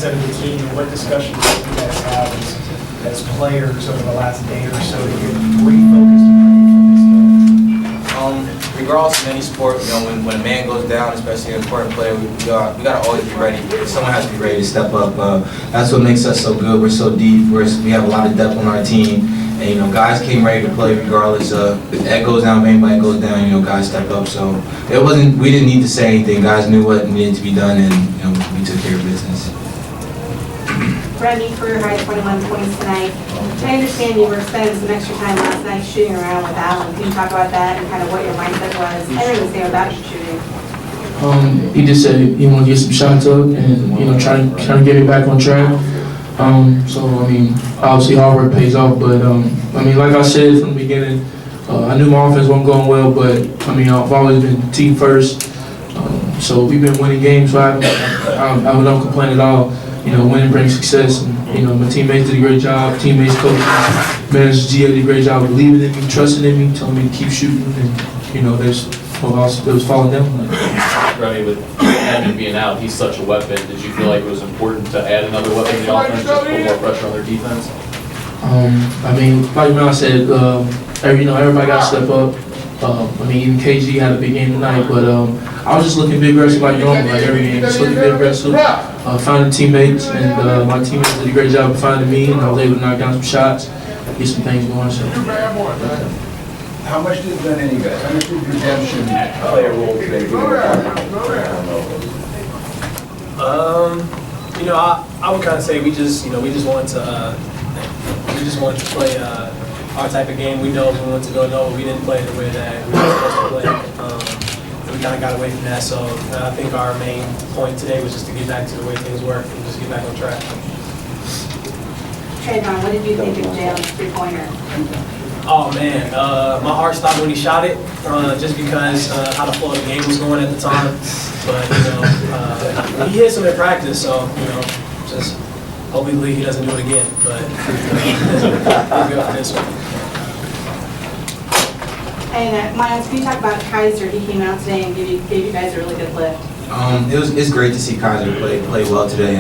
mindset of the team, and what discussions did you guys have as players over the last day or so to get refocused and ready for this game? Regardless of any sport, when a man goes down, especially an important player, we gotta always be ready. Someone has to be ready to step up. That's what makes us so good. We're so deep. We have a lot of depth on our team, and guys came ready to play regardless. If Ed goes down, if anybody goes down, guys step up. So we didn't need to say anything. Guys knew what needed to be done, and we took care of business. Remy, career high 21 points tonight. I understand you were spending some extra time last night shooting around with Allen. Can you talk about that and kind of what your mindset was? I don't even say without you shooting. He just said he wanted to get some shots up and trying to get it back on track. So I mean, obviously hard work pays off. But I mean, like I said from the beginning, I knew my offense wasn't going well. But I mean, I've always been team first. So we've been winning games. So I don't complain at all. Winning brings success, and my teammates did a great job. Teammates, coaches, managers, GA did a great job believing in me, trusting in me, telling me to keep shooting, and there's following them. Remy, with Edmund being out, he's such a weapon. Did you feel like it was important to add another weapon to the offense, just put more pressure on their defense? I mean, like I said, everybody got to step up. I mean, even KG had a big game tonight, but I was just looking big aggressive like normal, like every game, just looking big aggressive, finding teammates, and my teammates did a great job of finding me, and I was able to knock down some shots, get some things going. So. How much did redemption play a role today? I would kind of say we just wanted to play our type of game. We know we wanted to go. No, we didn't play the way that we were supposed to play. We kind of got away from that. So I think our main point today was just to get back to the way things work and just get back on track. Trayvon, what did you think of Jalen's three-pointer? Oh man, my heart stopped when he shot it, just because how the flow of the game was going at the time. But he hit some in practice, so just hopefully he doesn't do it again. But he's good for this one. And Miles, can you talk about Kaiser? He came out today and gave you guys a really good lift. It's great to see Kaiser play well today.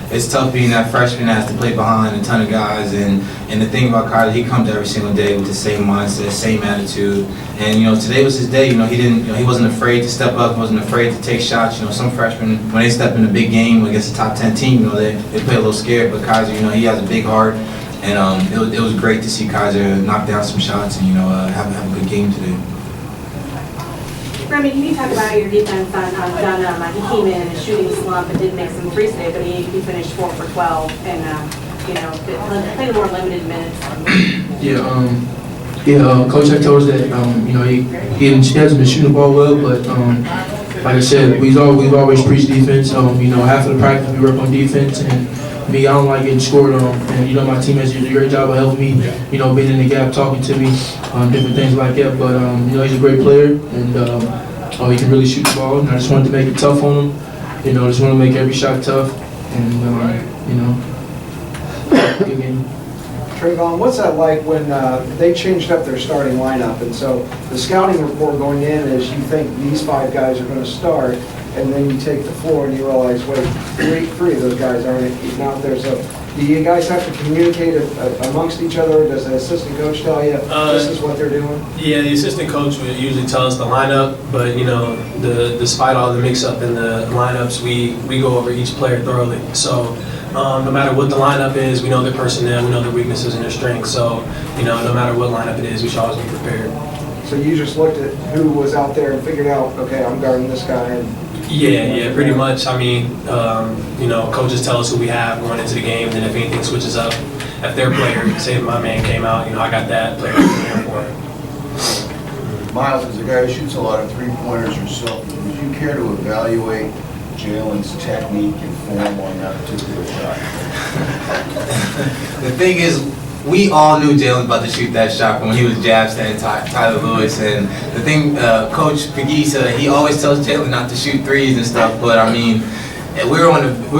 It's tough being that freshman that has to play behind a ton of guys, and the thing about Kaiser, he comes every single day with the same mindset, same attitude. And today was his day. He wasn't afraid to step up, wasn't afraid to take shots. Some freshmen, when they step in a big game against a top 10 team, they play a little scared. But Kaiser, he has a big heart, and it was great to see Kaiser knock down some shots and have a good game today. Remy, can you talk about your defense on Dunham? He came in a shooting slump and did make some threes today, but he finished 4 for 12 and played more limited minutes. Coach had told us that he hasn't been shooting the ball well, but like I said, we've always preached defense. Half of the practice we work on defense, and me, I don't like getting scored on. And my teammates did a great job of helping me. Being in the gap, talking to me, different things like that. But he's a great player, and he can really shoot the ball. And I just wanted to make it tough on him. Just want to make every shot tough, and good game. Trayvon, what's that like when they changed up their starting lineup? And so the scouting report going in is you think these 5 guys are going to start, and then you take the floor and you realize, wait, three of those guys aren't even out there. So do you guys have to communicate amongst each other? Does the assistant coach tell you this is what they're doing? Yeah, the assistant coach would usually tell us the lineup, but despite all the mix-up in the lineups, we go over each player thoroughly. So no matter what the lineup is, we know their personnel, we know their weaknesses and their strengths. So no matter what lineup it is, we should always be prepared. So you just looked at who was out there and figured out, okay, I'm guarding this guy. Yeah, pretty much. I mean, coaches tell us who we have going into the game, and if anything switches up, if their player, say if my man came out, I got that player for him. Miles, as a guy who shoots a lot of three-pointers yourself, would you care to evaluate Jalen's technique and form on that particular shot? The thing is, we all knew Jalen was about to shoot that shot from when he was jab standing Tyler Lewis. And the thing, Coach Pagisa, he always tells Jalen not to shoot threes and stuff. But I mean, we were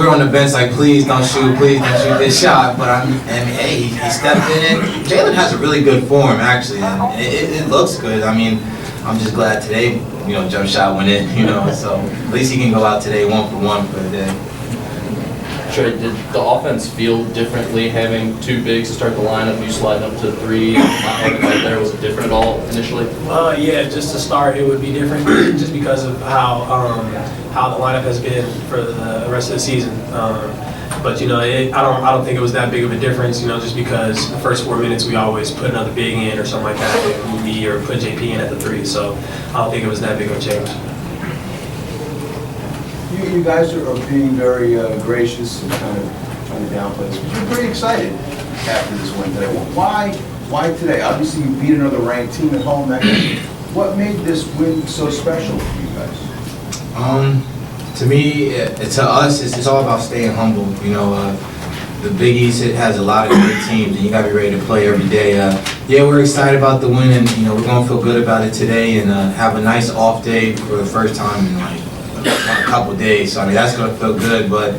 on the bench like, please don't shoot this shot. But hey, he stepped in it. Jalen has a really good form actually, and it looks good. I mean, I'm just glad today, jump shot went in. So at least he can go out today 1 for 1 for the day. Trey, did the offense feel differently having two bigs to start the lineup, you sliding up to three, not having that there? Was it different at all initially? Yeah, just to start, it would be different, just because of how the lineup has been for the rest of the season. But you know, I don't think it was that big of a difference. You know, just because the first 4 minutes we always put another big in or something like that, or put JP in at the 3. So I don't think it was that big of a change. You guys are being very gracious and kind of trying to downplay this, but you're pretty excited after this win today. Why today? Obviously, you beat another ranked team at home. What made this win so special for you guys? To me, to us, it's all about staying humble. You know, the Big East has a lot of great teams, and you got to be ready to play every day. Yeah, we're excited about the win, and you know, we're going to feel good about it today, and have a nice off day for the first time in like a couple of days. So I mean, that's going to feel good. But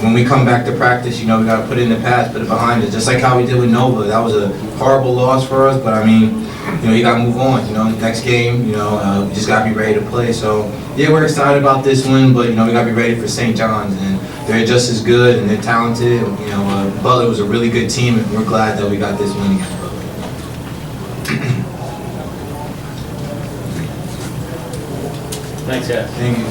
when we come back to practice, you know, we got to put it in the past, put it behind us, just like how we did with Nova. That was a horrible loss for us, but I mean, you know, you got to move on. You know, next game, you know, you just got to be ready to play. So yeah, we're excited about this win, but you know, we got to be ready for St. John's, and they're just as good and they're talented. You know, Butler was a really good team, and we're glad that we got this win against Butler. Thanks, guys. Thank you.